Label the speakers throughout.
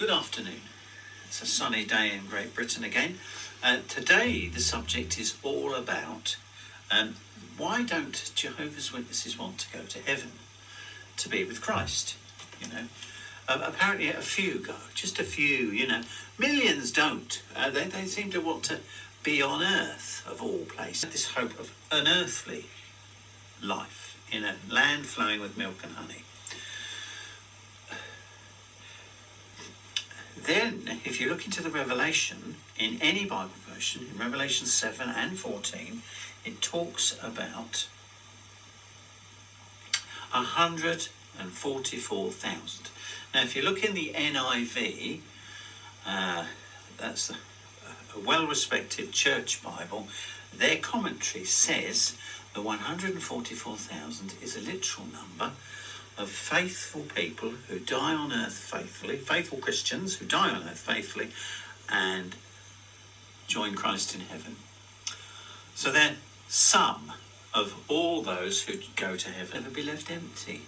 Speaker 1: Good afternoon. It's a sunny day in Great Britain again. Today the subject is all about why don't Jehovah's Witnesses want to go to heaven to be with Christ? Apparently a few go, just a few. Millions don't. They seem to want to be on earth of all places. This hope of an earthly life in a land flowing with milk and honey. Then, if you look into the Revelation, in any Bible version, in Revelation 7 and 14, it talks about 144,000. Now, if you look in the NIV, that's a well-respected church Bible, their commentary says the 144,000 is a literal number of faithful people who die on earth faithfully, faithful Christians who die on earth faithfully and join Christ in heaven. So then some of all those who go to heaven never be left empty.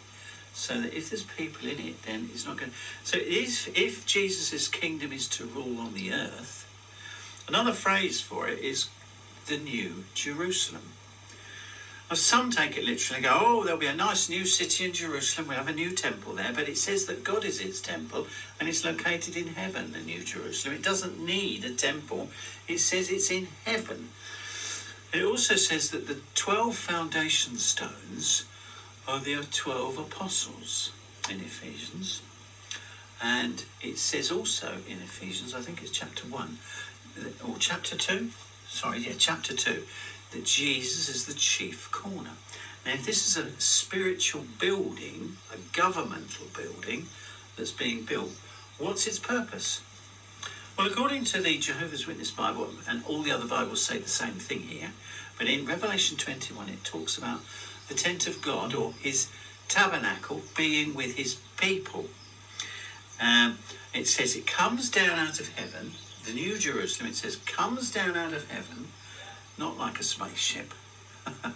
Speaker 1: So that if there's people in it, then it's not going to... So if Jesus' kingdom is to rule on the earth, another phrase for it is the New Jerusalem. Some take it literally and go, oh, there'll be a nice new city in Jerusalem, we have a new temple there, but it says that God is its temple and it's located in heaven, the New Jerusalem. It doesn't need a temple, it says it's in heaven. It also says that the 12 foundation stones are the 12 apostles in Ephesians. And it says also in Ephesians, I think it's chapter 1, or chapter 2, chapter 2, that Jesus is the chief corner. Now, if this is a spiritual building, a governmental building that's being built, what's its purpose? Well, according to the Jehovah's Witness Bible, and all the other Bibles say the same thing here, but in Revelation 21 it talks about the tent of God, or his tabernacle, being with his people. It says it comes down out of heaven, the New Jerusalem, it says, comes down out of heaven, not like a spaceship, but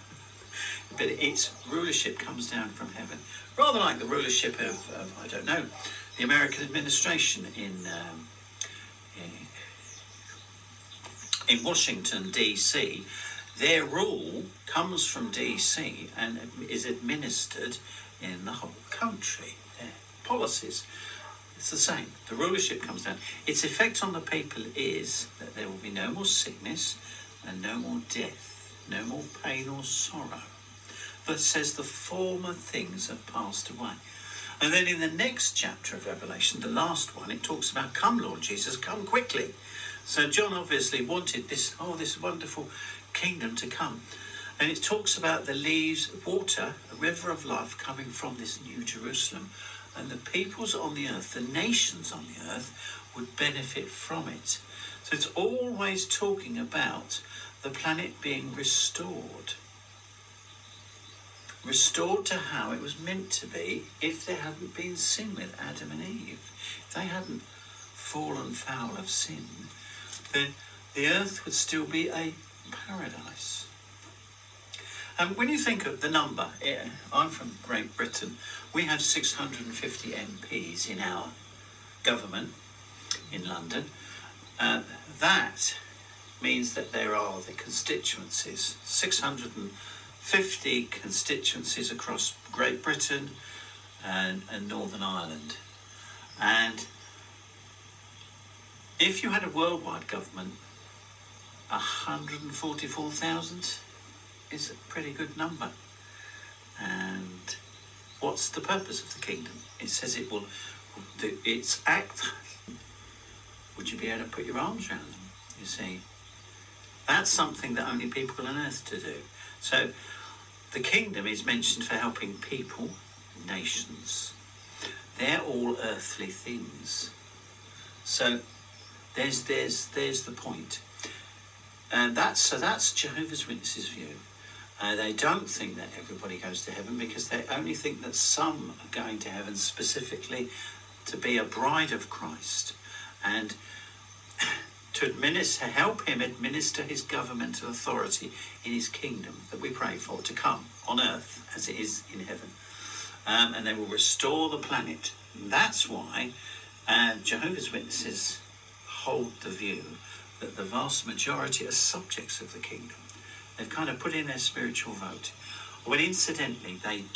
Speaker 1: its rulership comes down from heaven. Rather like the rulership of the American administration in Washington, D.C. Their rule comes from D.C. and is administered in the whole country. Their policies, it's the same. The rulership comes down. Its effect on the people is that there will be no more sickness, and no more death, no more pain or sorrow. But says the former things have passed away. And then in the next chapter of Revelation, the last one, it talks about, come Lord Jesus, come quickly. So John obviously wanted this wonderful kingdom to come. And it talks about the leaves, water, a river of life coming from this New Jerusalem. And the peoples on the earth, the nations on the earth, would benefit from it. So it's always talking about the planet being restored. Restored to how it was meant to be if there hadn't been sin with Adam and Eve. If they hadn't fallen foul of sin, then the earth would still be a paradise. And when you think of the number, I'm from Great Britain, we have 650 MPs in our government in London. That means that there are the constituencies, 650 constituencies across Great Britain and Northern Ireland. And if you had a worldwide government, 144,000 is a pretty good number. And what's the purpose of the kingdom? It says it will do its act. Would you be able to put your arms around them? You see, that's something that only people on earth to do. So the kingdom is mentioned for helping people, nations. They're all earthly things. So there's the point. And that's Jehovah's Witnesses' view. They don't think that everybody goes to heaven because they only think that some are going to heaven specifically to be a bride of Christ and to help him administer his governmental authority in his kingdom that we pray for to come on earth as it is in heaven. And they will restore the planet. And that's why Jehovah's Witnesses hold the view that the vast majority are subjects of the kingdom. They've kind of put in their spiritual vote. Well, incidentally, they